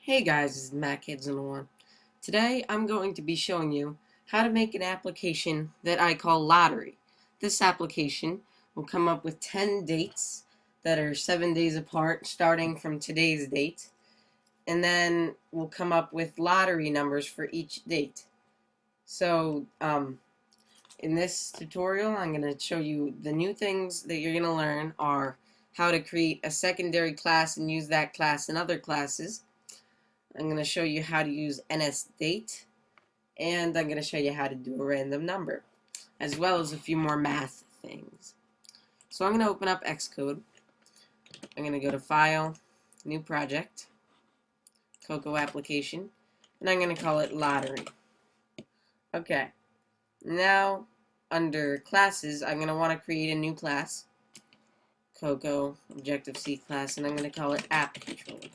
Hey guys, this is Matt Kids in One. Today I'm going to be showing you how to make an application that I call Lottery. This application will come up with 10 dates that are 7 days apart starting from today's date, and then we'll come up with lottery numbers for each date. So in this tutorial I'm going to show you the new things that you're going to learn are how to create a secondary class and use that class in other classes. I'm going to show you how to use NSDate, and I'm going to show you how to do a random number, as well as a few more math things. So I'm going to open up Xcode. I'm going to go to File, New Project, Cocoa Application, and I'm going to call it Lottery. Okay, now under Classes, I'm going to want to create a new class, Cocoa Objective-C class, and I'm going to call it App Controller.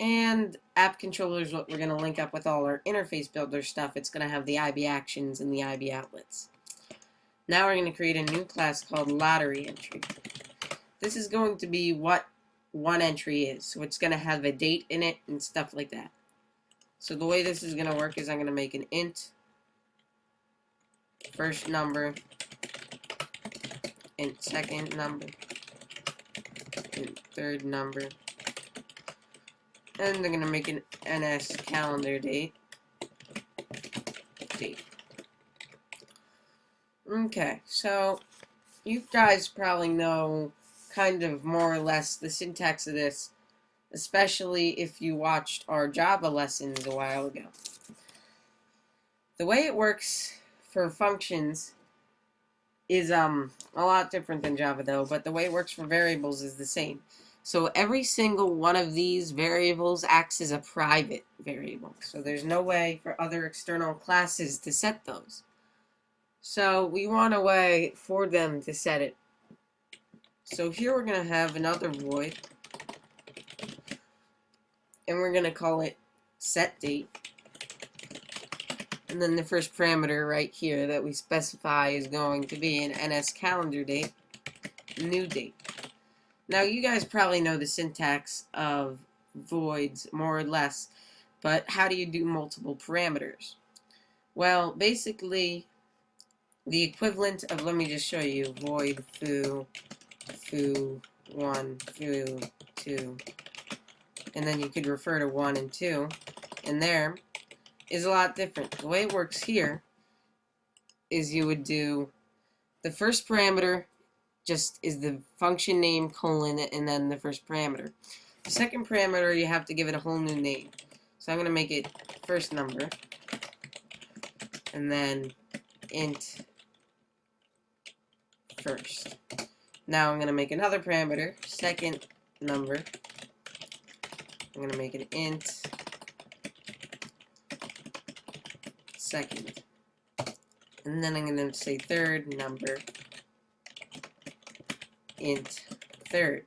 And app controller is what we're going to link up with all our interface builder stuff. It's going to have the IB actions and the IB outlets. Now we're going to create a new class called lottery entry. This is going to be what one entry is. So it's going to have a date in it and stuff like that. So the way this is going to work is I'm going to make an int first number, int second number, int third number, and they're going to make an NS calendar date. Okay, so you guys probably know kind of more or less the syntax of this, especially if you watched our Java lessons a while ago. The way it works for functions is a lot different than Java though, but the way it works for variables is the same. So every single one of these variables acts as a private variable. So there's no way for other external classes to set those. So we want a way for them to set it. So here we're going to have another void, and we're going to call it setDate. And then the first parameter right here that we specify is going to be an NS calendar date, new date. Now you guys probably know the syntax of voids more or less, but how do you do multiple parameters? Well, basically the equivalent of, let me just show you, void foo 1, foo 2, and then you could refer to 1 and 2 in there, is a lot different. The way it works here is you would do the first parameter just is the function name colon and then the first parameter. The second parameter you have to give it a whole new name. So I'm going to make it first number and then int first. Now I'm going to make another parameter, second number. I'm going to make it int second. And then I'm going to say third number, int third.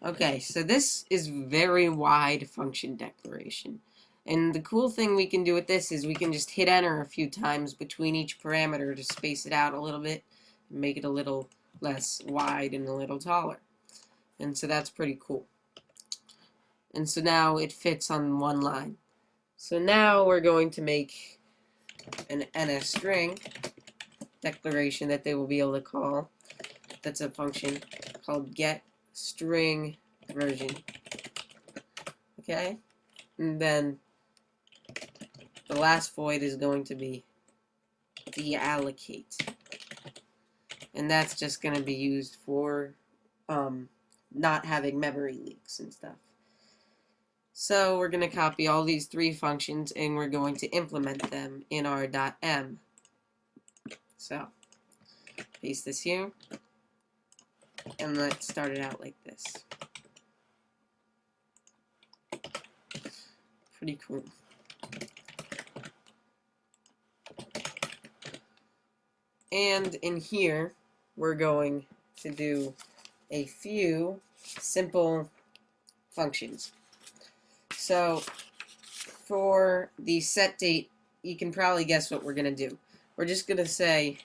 Okay, so this is very wide function declaration. And the cool thing we can do with this is we can just hit enter a few times between each parameter to space it out a little bit and make it a little less wide and a little taller. And so that's pretty cool. And so now it fits on one line. So now we're going to make an NSString declaration that they will be able to call. That's a function called getString version. Okay? And then the last void is going to be deallocate. And that's just going to be used for not having memory leaks and stuff. So we're going to copy all these three functions and we're going to implement them in our .m. So paste this here and let's start it out like this. Pretty cool. And in here we're going to do a few simple functions. So for the set date, you can probably guess what we're going to do. We're just going to say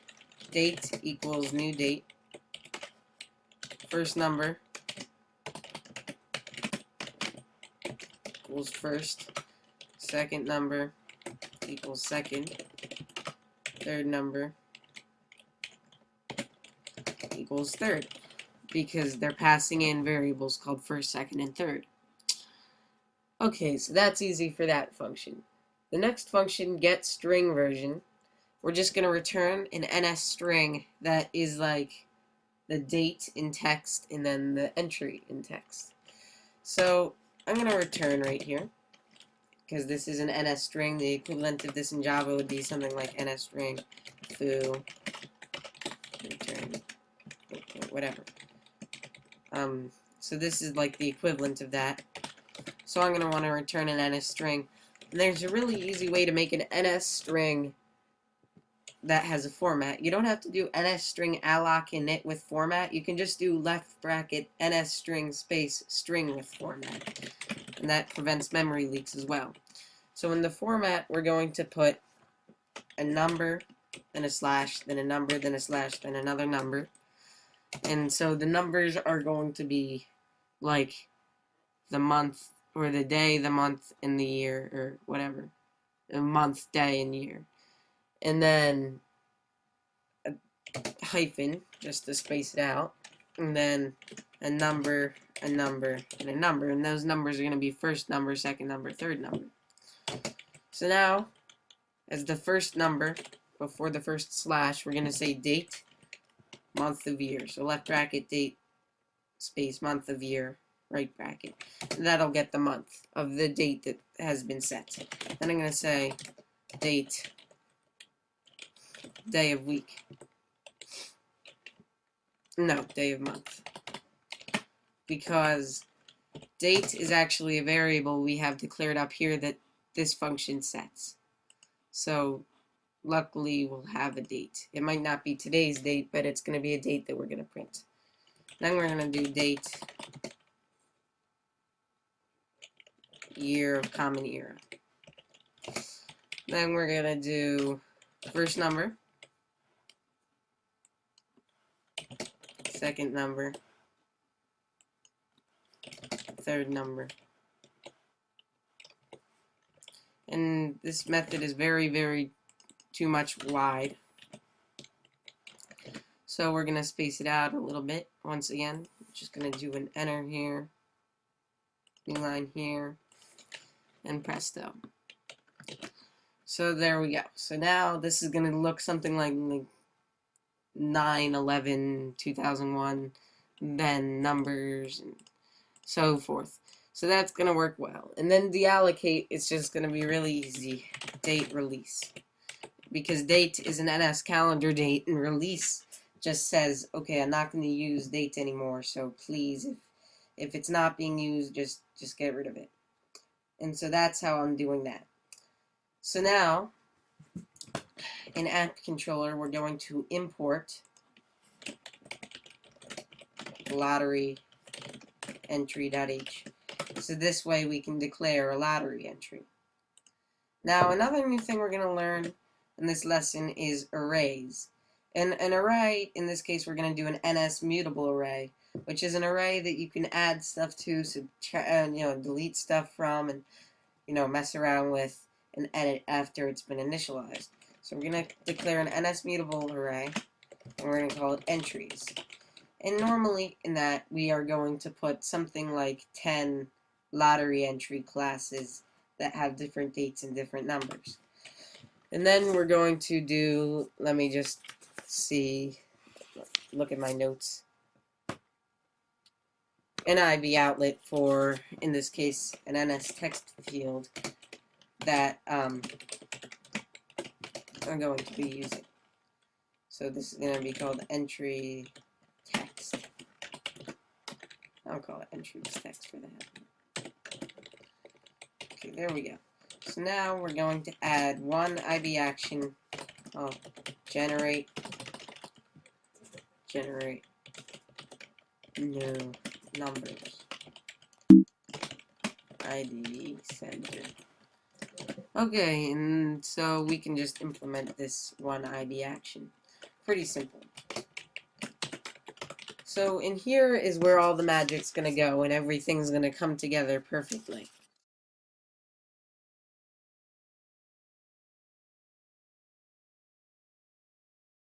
date equals new date, first number, equals first, second number equals second, third number equals third, because they're passing in variables called first, second, and third. Okay, so that's easy for that function. The next function, getString version, we're just going to return an NS string that is like the date in text and then the entry in text. So I'm going to return right here, because this is an NS string. The equivalent of this in Java would be something like NS string foo return, whatever. So this is like the equivalent of that. So I'm going to want to return an NS string. And there's a really easy way to make an NS string that has a format. You don't have to do NS string alloc init with format. You can just do left bracket NS string space string with format. And that prevents memory leaks as well. So in the format, we're going to put a number, then a slash, then a number, then a slash, then another number. And so the numbers are going to be like the month, or the day, the month, and the year, or whatever. The month, day, and year. And then a hyphen, just to space it out. And then a number, and a number. And those numbers are going to be first number, second number, third number. So now, as the first number, before the first slash, we're going to say date, month of year. So left bracket, date, space, month of year, right bracket. And that'll get the month of the date that has been set. Then I'm going to say date, day of week. No, day of month. Because date is actually a variable we have declared up here that this function sets. So luckily we'll have a date. It might not be today's date, but it's going to be a date that we're going to print. Then we're going to do date, year of common era. Then we're going to do first number, second number, third number. And this method is very too much wide. So we're going to space it out a little bit. Once again, just going to do an enter here, new line here, and presto. So there we go. So now this is going to look something like 9/11/2001, then numbers, and so forth. So that's going to work well. And then deallocate, it's just going to be really easy. Date release. Because date is an NS calendar date, and release just says, okay, I'm not going to use date anymore, so please, if it's not being used, just get rid of it. And so that's how I'm doing that. So now, in app controller, we're going to import lottery entry.h. So this way we can declare a lottery entry. Now another new thing we're going to learn in this lesson is arrays. And an array, in this case we're going to do an NS mutable array, which is an array that you can add stuff to, delete stuff from, and mess around with and edit after it's been initialized. So we're going to declare an NS mutable array, and we're going to call it entries. And normally in that we are going to put something like 10 lottery entry classes that have different dates and different numbers. And then we're going to do, let me just see, look at my notes, an IB outlet for, in this case, an NS text field that I'm going to be using. So this is going to be called entry text. I'll call it entry text for that. Okay, there we go. So now we're going to add one IB action. Generate new numbers. ID center. Okay, and so we can just implement this one IB action. Pretty simple. So in here is where all the magic's going to go and everything's going to come together perfectly.